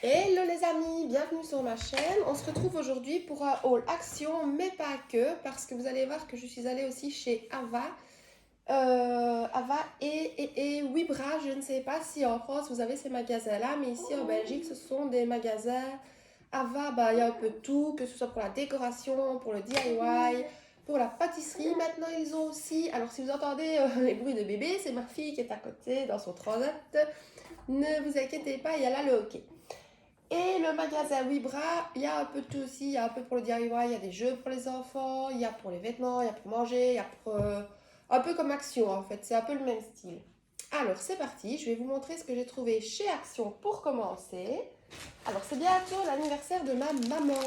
Hello les amis, bienvenue sur ma chaîne. On se retrouve aujourd'hui pour un haul action, mais pas que, parce que vous allez voir que je suis allée aussi chez Ava. Ava et Wibra, je ne sais pas si en France vous avez ces magasins-là, mais ici en Belgique, ce sont des magasins Ava, bah, il y a un peu de tout, que ce soit pour la décoration, pour le DIY, pour la pâtisserie. Maintenant, ils ont aussi, alors si vous entendez les bruits de bébé, c'est ma fille qui est à côté dans son transat. Ne vous inquiétez pas, il y a là le hockey. Et le magasin Wibra, il y a un peu de tout aussi. Il y a un peu pour le DIY, il y a des jeux pour les enfants, il y a pour les vêtements, il y a pour manger, il y a pour... un peu comme Action en fait, c'est un peu le même style. Alors c'est parti, je vais vous montrer ce que j'ai trouvé chez Action pour commencer. Alors c'est bientôt l'anniversaire de ma maman,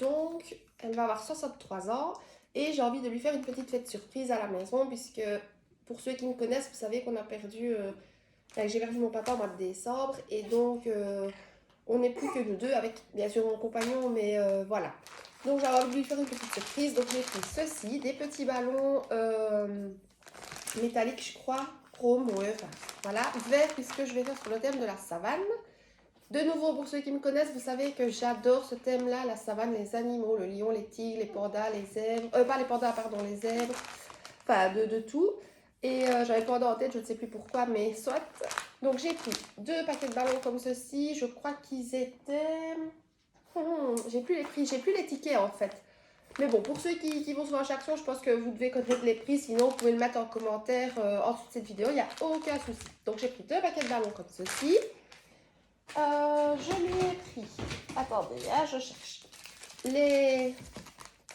donc elle va avoir 63 ans et j'ai envie de lui faire une petite fête surprise à la maison puisque pour ceux qui me connaissent, vous savez qu'on a perdu... j'ai perdu mon papa au mois de décembre et donc on n'est plus que nous deux avec bien sûr mon compagnon, mais voilà. Donc j'ai envie de lui faire une petite surprise. Donc j'ai pris ceci, des petits ballons métalliques, je crois, chrome, ouais, enfin, voilà, vert puisque je vais faire sur le thème de la savane. De nouveau, pour ceux qui me connaissent, vous savez que j'adore ce thème-là, la savane, les animaux, le lion, les tigres, les pandas, les zèbres, pas les pandas, pardon, les zèbres, enfin de tout. Et j'avais le panda en tête, je ne sais plus pourquoi, mais soit. Donc j'ai pris deux paquets de ballons comme ceci, je crois qu'ils étaient... j'ai plus les prix, j'ai plus les tickets en fait. Mais bon, pour ceux qui vont sur chaque action, je pense que vous devez connaître les prix, sinon vous pouvez le mettre en commentaire en dessous de cette vidéo, il n'y a aucun souci. Donc j'ai pris deux paquets de ballons comme ceci. Je lui ai pris, attendez, hein, je cherche, les,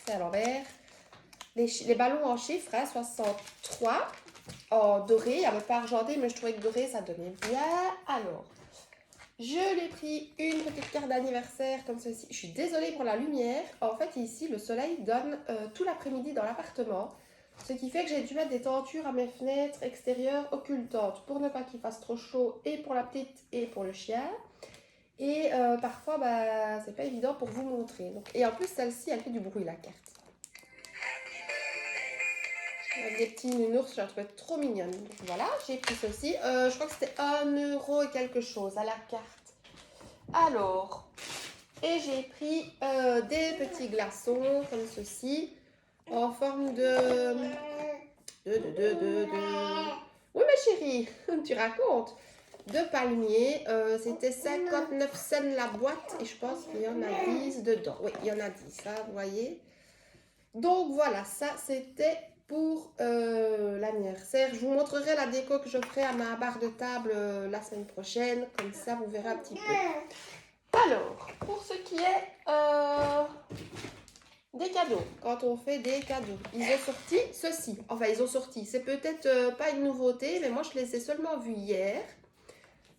c'est à l'envers, les ballons en chiffres, hein, 63, en doré, il n'y avait pas argenté, mais je trouvais que doré ça donnait bien. Alors, je lui ai pris une petite carte d'anniversaire comme ceci. Je suis désolée pour la lumière. En fait, ici, le soleil donne tout l'après-midi dans l'appartement. Ce qui fait que j'ai dû mettre des tentures à mes fenêtres extérieures occultantes pour ne pas qu'il fasse trop chaud et pour la petite et pour le chien. Et parfois, bah, c'est pas évident pour vous montrer. Donc, et en plus, celle-ci, elle fait du bruit, la carte. Avec des petits nounours, je la trouvais trop mignonne. Donc voilà, j'ai pris ceci. Je crois que c'était 1 € et quelque chose à la carte. Alors, et j'ai pris des petits glaçons comme ceci, en forme de... Oui, ma chérie, tu racontes. De palmier. C'était 59 cents la boîte et je pense qu'il y en a 10 dedans. Oui, il y en a 10, ça, vous voyez. Donc voilà, ça c'était pour l'anniversaire. Je vous montrerai la déco que je ferai à ma barre de table la semaine prochaine. Comme ça, vous verrez un petit peu. Alors, pour ce qui est des cadeaux, quand on fait des cadeaux, ils ont sorti ceci. Enfin, ils ont sorti. C'est peut-être pas une nouveauté, mais moi je les ai seulement vus hier.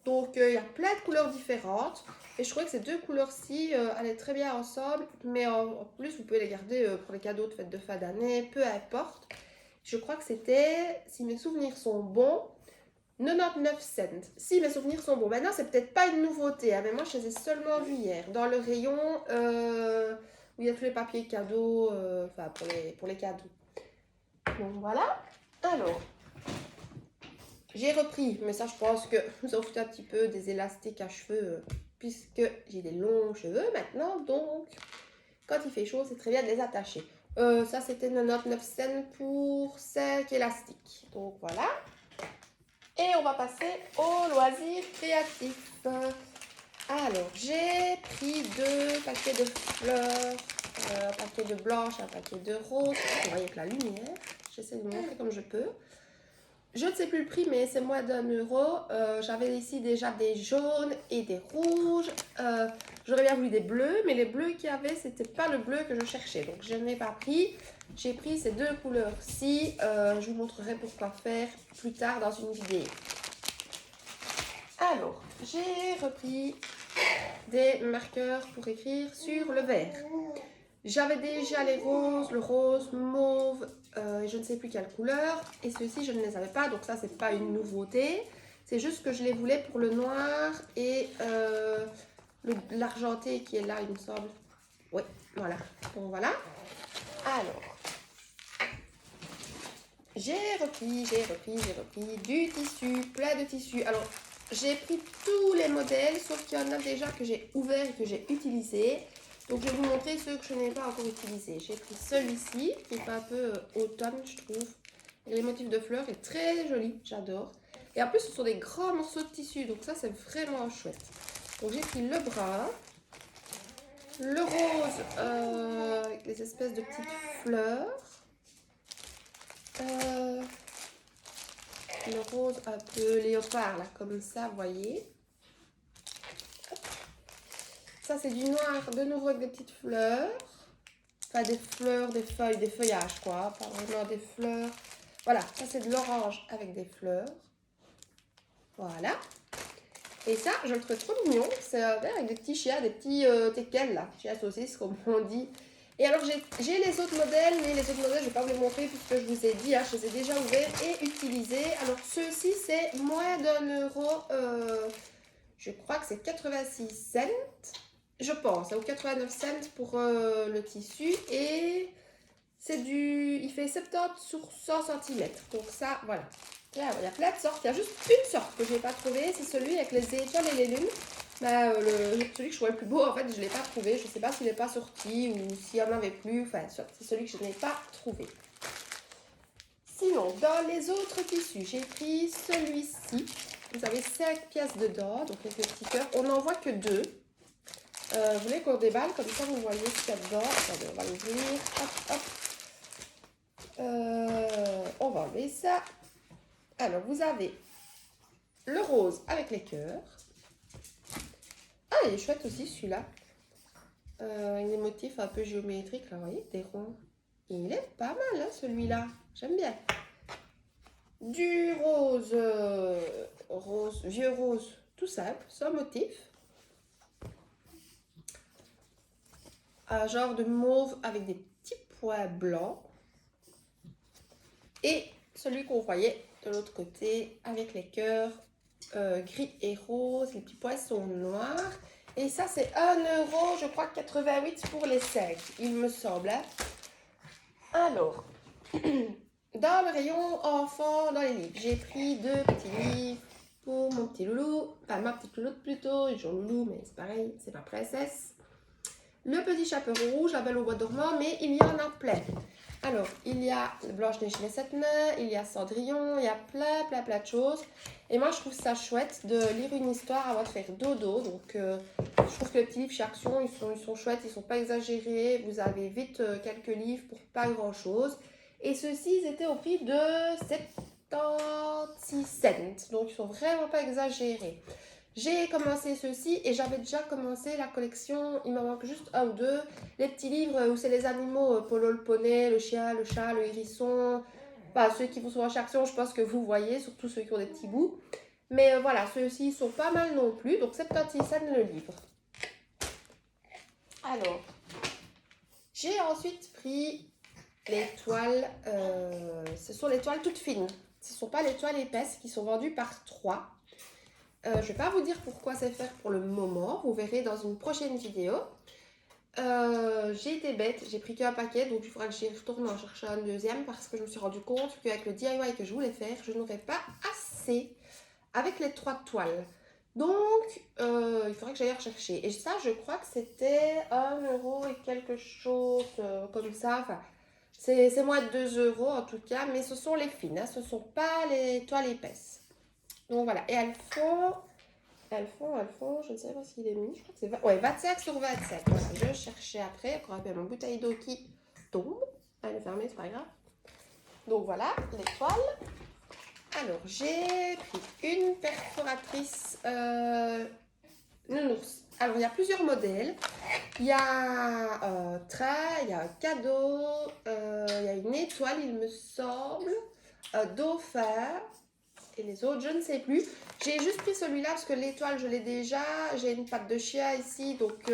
Donc, il y a plein de couleurs différentes. Et je trouvais que ces deux couleurs-ci allaient très bien ensemble. Mais en plus, vous pouvez les garder pour les cadeaux de fête de fin d'année, peu importe. Je crois que c'était, si mes souvenirs sont bons, 99 cents. Si mes souvenirs sont bons. Maintenant, c'est peut-être pas une nouveauté, hein, mais moi, je les ai seulement vus hier. Dans le rayon où il y a tous les papiers cadeaux, enfin, pour les cadeaux. Donc, voilà. Alors, j'ai repris, mais ça je pense que vous en foutez un petit peu, des élastiques à cheveux, puisque j'ai des longs cheveux maintenant, donc quand il fait chaud, c'est très bien de les attacher. Ça c'était 99 cents pour 5 élastiques. Donc voilà. Et on va passer au loisir créatif. Alors, j'ai pris deux paquets de fleurs, un paquet de blanches, un paquet de roses. Vous voyez avec la lumière, j'essaie de vous montrer comme je peux. Je ne sais plus le prix, mais c'est moins d'1 €. J'avais ici déjà des jaunes et des rouges. J'aurais bien voulu des bleus, mais les bleus qu'il y avait, c'était pas le bleu que je cherchais. Donc, je n'ai pas pris. J'ai pris ces deux couleurs-ci. Je vous montrerai pourquoi faire plus tard dans une vidéo. Alors, j'ai repris des marqueurs pour écrire sur le verre. J'avais déjà les roses, le rose, mauve, je ne sais plus quelle couleur. Et ceux-ci, je ne les avais pas, donc ça, c'est pas une nouveauté. C'est juste que je les voulais pour le noir et l'argenté qui est là, il me semble. Oui, voilà. Bon, voilà. Alors, j'ai repris du tissu, plein de tissus. Alors, j'ai pris tous les modèles, sauf qu'il y en a déjà que j'ai ouvert et que j'ai utilisé. Donc je vais vous montrer ceux que je n'ai pas encore utilisés. J'ai pris celui-ci, qui est un peu automne, je trouve. Et les motifs de fleurs est très joli, j'adore. Et en plus, ce sont des grands morceaux de tissu, donc ça, c'est vraiment chouette. Donc j'ai pris le brun, le rose, avec les espèces de petites fleurs. Le rose un peu léopard, là, comme ça, vous voyez. Ça, c'est du noir, de nouveau avec des petites fleurs. Enfin, des fleurs, des feuilles, des feuillages, quoi. Pas vraiment des fleurs. Voilà, ça, c'est de l'orange avec des fleurs. Voilà. Et ça, je le trouve trop mignon. C'est un verre avec des petits chiens, des petits teckels, là. Chiens saucisses, comme on dit. Et alors, j'ai les autres modèles, mais les autres modèles, je ne vais pas vous les montrer puisque je vous ai dit, hein, je les ai déjà ouverts et utilisés. Alors, ceux-ci, c'est moins d'1 euro. Je crois que c'est 86 cents. Je pense, ou 89 cents pour le tissu. Et c'est il fait 70 sur 100 cm. Donc ça, voilà. Là, il y a plein de sortes. Il y a juste une sorte que je n'ai pas trouvée. C'est celui avec les étoiles et les lunes. Bah, celui que je trouvais le plus beau, en fait, je ne l'ai pas trouvé. Je ne sais pas s'il n'est pas sorti ou s'il n'y en avait plus. Enfin, c'est celui que je n'ai pas trouvé. Sinon, dans les autres tissus, j'ai pris celui-ci. Vous avez 5 pièces dedans, donc avec le petit cœur. On n'en voit que 2. Vous voulez qu'on déballe, comme ça vous voyez ce qu'il y a dedans. Attendez, on va l'ouvrir. Hop, hop. On va enlever ça. Alors, vous avez le rose avec les cœurs. Ah, il est chouette aussi celui-là. Il a des motifs un peu géométriques, là, vous voyez, des ronds. Il est pas mal, hein, celui-là. J'aime bien. Du rose, vieux rose, tout simple, sans motif. Un genre de mauve avec des petits points blancs. Et celui qu'on voyait de l'autre côté avec les cœurs gris et rose, les petits poissons noirs. Et ça, c'est 1 euro, je crois, 88 pour les 5, il me semble. Hein. Alors, dans le rayon enfant, dans les livres, j'ai pris 2 petits livres pour mon petit loulou. Enfin, ma petite louloute plutôt, ils ont loulou, mais c'est pareil, c'est ma princesse. Le petit chaperon rouge, la belle au bois dormant, mais il y en a plein. Alors, il y a Blanche-Neige et les 7 nains, il y a Cendrillon, il y a plein de choses. Et moi, je trouve ça chouette de lire une histoire avant de faire dodo. Donc, je trouve que les petits livres chez Action, ils sont chouettes, ils ne sont pas exagérés. Vous avez vite quelques livres pour pas grand-chose. Et ceux-ci, ils étaient au prix de 76 cents. Donc, ils sont vraiment pas exagérés. J'ai commencé ceci et j'avais déjà commencé la collection, il m'en manque juste 1 ou 2, les petits livres où c'est les animaux, Polo le poney, le chien, le chat, le hérisson, enfin ceux qui vont souvent chez Action, je pense que vous voyez, surtout ceux qui ont des petits bouts. Mais voilà, ceux-ci sont pas mal non plus, donc 76 cents le livre. Alors, j'ai ensuite pris les toiles, ce sont les toiles toutes fines, ce ne sont pas les toiles épaisses qui sont vendues par 3. Je ne vais pas vous dire pourquoi c'est faire pour le moment, vous verrez dans une prochaine vidéo. J'ai été bête, j'ai pris qu'un paquet, donc il faudra que j'y retourne en chercher un deuxième parce que je me suis rendu compte qu'avec le DIY que je voulais faire, je n'aurais pas assez avec les 3 toiles. Donc, il faudrait que j'aille rechercher. Et ça, je crois que c'était 1 euro et quelque chose comme ça. Enfin, c'est moins de 2 euros en tout cas, mais ce sont les fines, hein, ce ne sont pas les toiles épaisses. Donc voilà, et elles font, je ne sais pas s'il est mis, je crois que c'est 25 sur 27. Voilà, je cherchais après, encore un peu mon bouteille d'eau qui tombe. Elle est fermée, c'est pas grave. Donc voilà, les toiles. Alors, j'ai pris une perforatrice nounours. Alors, il y a plusieurs modèles. Il y a un train, il y a un cadeau, il y a une étoile, il me semble, un dauphin. Et les autres, je ne sais plus. J'ai juste pris celui-là parce que l'étoile, je l'ai déjà. J'ai une patte de chien ici, donc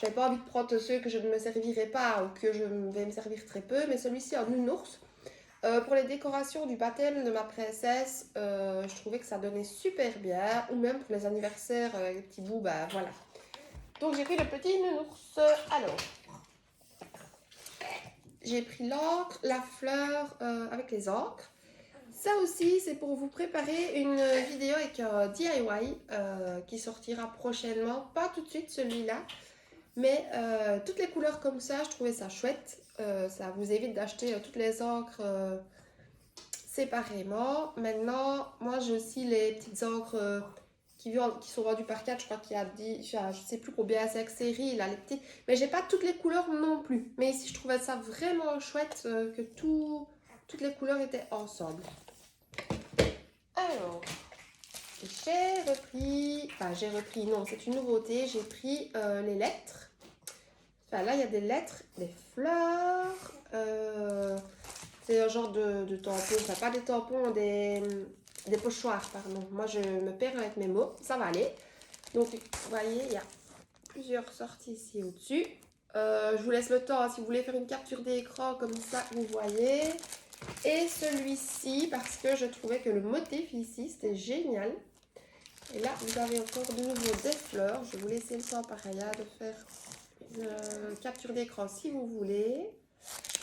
j'avais pas envie de prendre ceux que je ne me servirai pas ou que je vais me servir très peu. Mais celui-ci en nounours. Pour les décorations du baptême de ma princesse, je trouvais que ça donnait super bien. Ou même pour les anniversaires, les petits bouts, bah voilà. Donc j'ai pris le petit nounours. Alors, j'ai pris l'encre, la fleur avec les encres. Ça aussi, c'est pour vous préparer une vidéo avec un DIY qui sortira prochainement. Pas tout de suite celui-là, mais toutes les couleurs comme ça, je trouvais ça chouette. Ça vous évite d'acheter toutes les encres séparément. Maintenant, moi j'ai aussi les petites encres qui sont vendues par 4. Je crois qu'il y a 10, je ne sais plus combien, 5 séries là, les petites. Mais j'ai pas toutes les couleurs non plus. Mais ici, je trouvais ça vraiment chouette que toutes les couleurs étaient ensemble. Alors, j'ai repris, non, c'est une nouveauté, j'ai pris les lettres. Enfin, là, il y a des lettres, des fleurs, c'est un genre de tampons, enfin pas des tampons, des pochoirs, pardon. Moi, je me perds avec mes mots, ça va aller. Donc, vous voyez, il y a plusieurs sorties ici au-dessus. Je vous laisse le temps, hein, si vous voulez faire une capture d'écran comme ça, vous voyez. Et celui-ci, parce que je trouvais que le motif ici, c'était génial. Et là, vous avez encore de nouveau des fleurs. Je vais vous laisser le temps, pareil, hein, de faire une capture d'écran si vous voulez.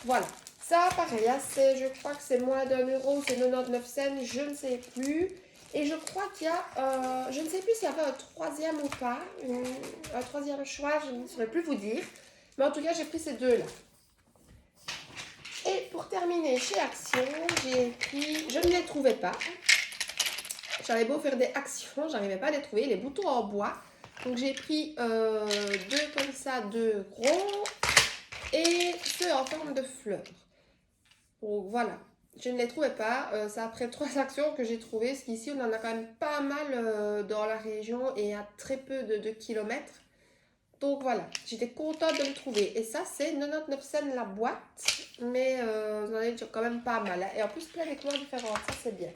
Voilà. Ça, pareil, hein, je crois que c'est moins d'1 €, c'est 99 cents, je ne sais plus. Et je crois qu'il y a, je ne sais plus s'il y avait un troisième ou pas, un troisième choix, je ne saurais plus vous dire. Mais en tout cas, j'ai pris ces deux-là. Et pour terminer, chez Action, j'ai pris, je ne les trouvais pas. J'avais beau faire des actions, j'arrivais pas à les trouver, les boutons en bois. Donc j'ai pris deux comme ça, deux gros, et ceux en forme de fleurs. Donc voilà, je ne les trouvais pas. C'est après 3 actions que j'ai trouvé, parce qu'ici on en a quand même pas mal dans la région et à très peu de kilomètres. Donc voilà, j'étais contente de le trouver. Et ça, c'est 99 cents la boîte. Mais vous en avez quand même pas mal. Hein. Et en plus, plein de couleurs différentes. Ça, c'est bien.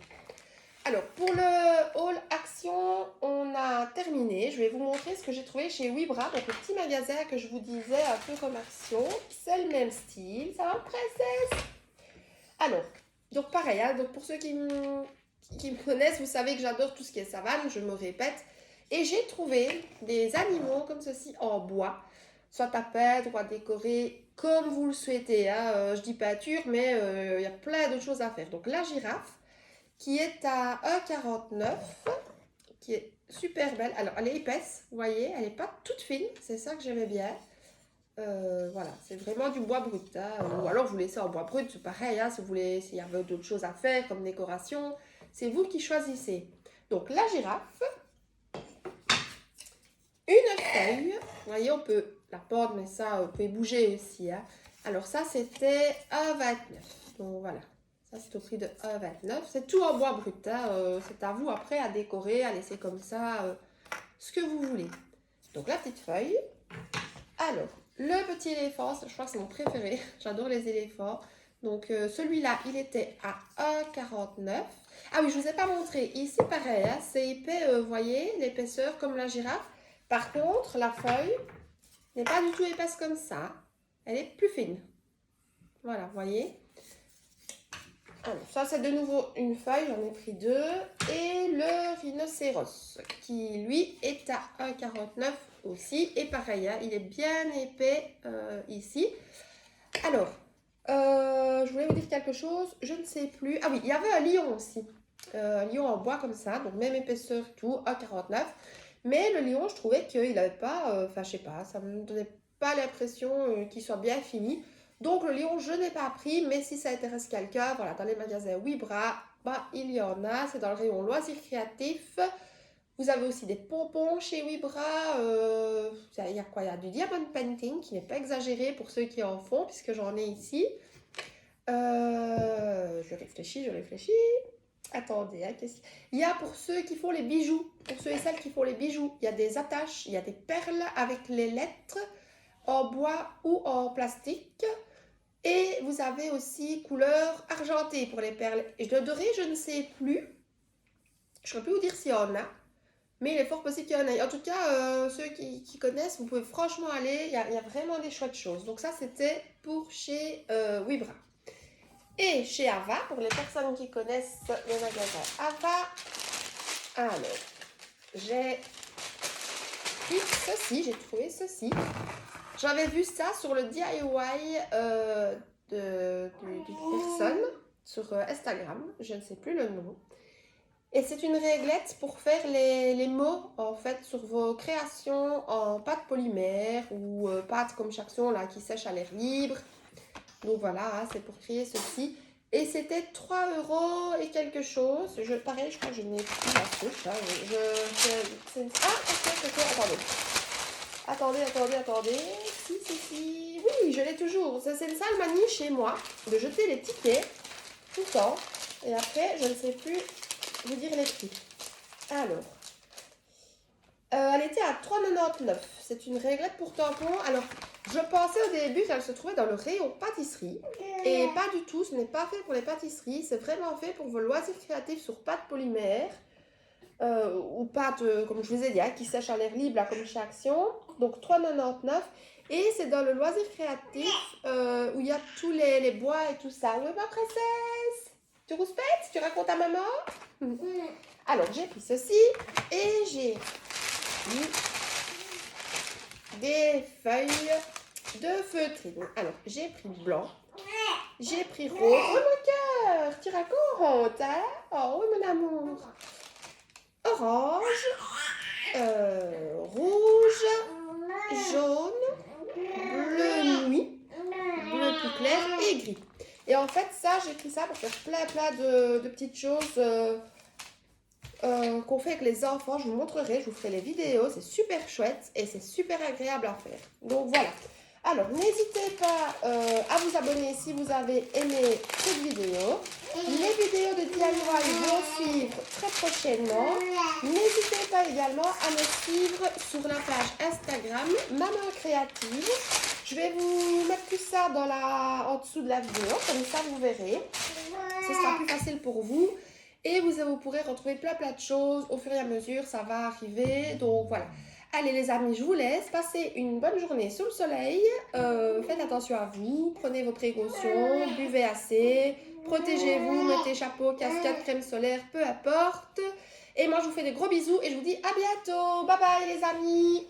Alors, pour le haul Action, on a terminé. Je vais vous montrer ce que j'ai trouvé chez Wibra. Donc, le petit magasin que je vous disais, un peu comme Action. C'est le même style. Ça va, princesse? Alors, donc pareil. Hein, donc, pour ceux qui me connaissent, vous savez que j'adore tout ce qui est savane. Je me répète. Et j'ai trouvé des animaux comme ceci en bois, soit à peindre ou à décorer comme vous le souhaitez. Hein. Je dis peinture, mais il y a plein d'autres choses à faire. Donc la girafe, qui est à 1,49 €, qui est super belle. Alors elle est épaisse, vous voyez, elle n'est pas toute fine, c'est ça que j'aimais bien. Voilà, c'est vraiment du bois brut. Hein. Ou alors vous laissez en bois brut, c'est pareil, hein, si vous voulez, s'il y avait d'autres choses à faire comme décoration, c'est vous qui choisissez. Donc la girafe. Une feuille, vous voyez, on peut la pendre, mais ça, on peut bouger aussi. Hein. Alors ça, c'était 1,29 €. Donc voilà, ça c'est au prix de 1,29 €. C'est tout en bois brut. Hein. C'est à vous après à décorer, à laisser comme ça, ce que vous voulez. Donc la petite feuille. Alors, le petit éléphant, je crois que c'est mon préféré. J'adore les éléphants. Donc celui-là, il était à 1,49 €. Ah oui, je ne vous ai pas montré. Ici, pareil, hein, c'est épais, vous voyez, l'épaisseur comme la girafe. Par contre, la feuille n'est pas du tout épaisse comme ça. Elle est plus fine. Voilà, vous voyez. Alors, ça, c'est de nouveau une feuille. J'en ai pris 2. Et le rhinocéros, qui, lui, est à 1,49 € aussi. Et pareil, hein, il est bien épais ici. Alors, je voulais vous dire quelque chose. Je ne sais plus. Ah oui, il y avait un lion aussi. Un lion en bois comme ça. Donc, même épaisseur, tout, 1,49 €. Mais le lion, je trouvais qu'il n'avait pas, enfin je sais pas, ça ne me donnait pas l'impression qu'il soit bien fini. Donc le lion, je n'ai pas pris, mais si ça intéresse quelqu'un, voilà, dans les magasins Wibra, bah, il y en a, c'est dans le rayon loisirs créatifs. Vous avez aussi des pompons chez Wibra, il y a quoi? Il y a du diamond painting, qui n'est pas exagéré pour ceux qui en font, puisque j'en ai ici. Je réfléchis. Attendez, hein, il y a pour ceux qui font les bijoux, pour ceux et celles qui font les bijoux, il y a des attaches, il y a des perles avec les lettres en bois ou en plastique. Et vous avez aussi couleur argentée pour les perles. Et le doré, je ne sais plus. Je ne saurais plus vous dire s'il y en a. Mais il est fort possible qu'il y en ait. En tout cas, ceux qui connaissent, vous pouvez franchement aller. Il y a vraiment des chouettes choses. Donc ça, c'était pour chez Wibra. Et chez Ava, pour les personnes qui connaissent le magasin Ava, alors, j'ai pris ceci, j'ai trouvé ceci. J'avais vu ça sur le DIY d'une personne. sur Instagram, je ne sais plus le nom. Et c'est une réglette pour faire les mots en fait sur vos créations en pâte polymère ou pâte comme Chaction là qui sèche à l'air libre. Donc voilà, hein, c'est pour créer ceci. Et c'était 3 € et quelque chose. Pareil, je crois que je n'ai plus la souche. Hein. Attendez. Si. Oui, je l'ai toujours. Ça, c'est une sale manie chez moi de jeter les tickets tout le temps. Et après, je ne sais plus vous dire les prix. Alors, elle était à 3,99 €. C'est une réglette pour tampon. Alors, je pensais au début qu'elle se trouvait dans le rayon pâtisserie. Et pas du tout, ce n'est pas fait pour les pâtisseries. C'est vraiment fait pour vos loisirs créatifs sur pâte polymère. Ou pâte, comme je vous ai dit, hein, qui sèche à l'air libre, là, comme chez Action. Donc, 3,99 €. Et c'est dans le loisir créatif où il y a tous les bois et tout ça. Oui, ma princesse? Tu rouspètes? Tu racontes à maman? Alors, j'ai pris ceci et j'ai pris des feuilles de feutrine. Alors, j'ai pris blanc, j'ai pris rose. Oh mon cœur, tu racontes, hein? Oh oui, mon amour. Orange, rouge, jaune, bleu nuit, bleu plus clair et gris. Et en fait, ça, j'ai pris ça pour faire plein de petites choses qu'on fait avec les enfants. Je vous montrerai, je vous ferai les vidéos. C'est super chouette et c'est super agréable à faire. Donc voilà. Alors, n'hésitez pas à vous abonner si vous avez aimé cette vidéo. Les vidéos de DIY vont suivre très prochainement. N'hésitez pas également à me suivre sur la page Instagram Maman Créative. Je vais vous mettre tout ça en dessous de la vidéo, comme ça vous verrez. Ce sera plus facile pour vous. Et vous pourrez retrouver plein de choses au fur et à mesure, ça va arriver. Donc voilà. Allez les amis, je vous laisse. Passez une bonne journée sous le soleil. Faites attention à vous. Prenez vos précautions. Buvez assez. Protégez-vous. Mettez chapeau, casquette, crème solaire, peu importe. Et moi, je vous fais des gros bisous et je vous dis à bientôt. Bye bye les amis.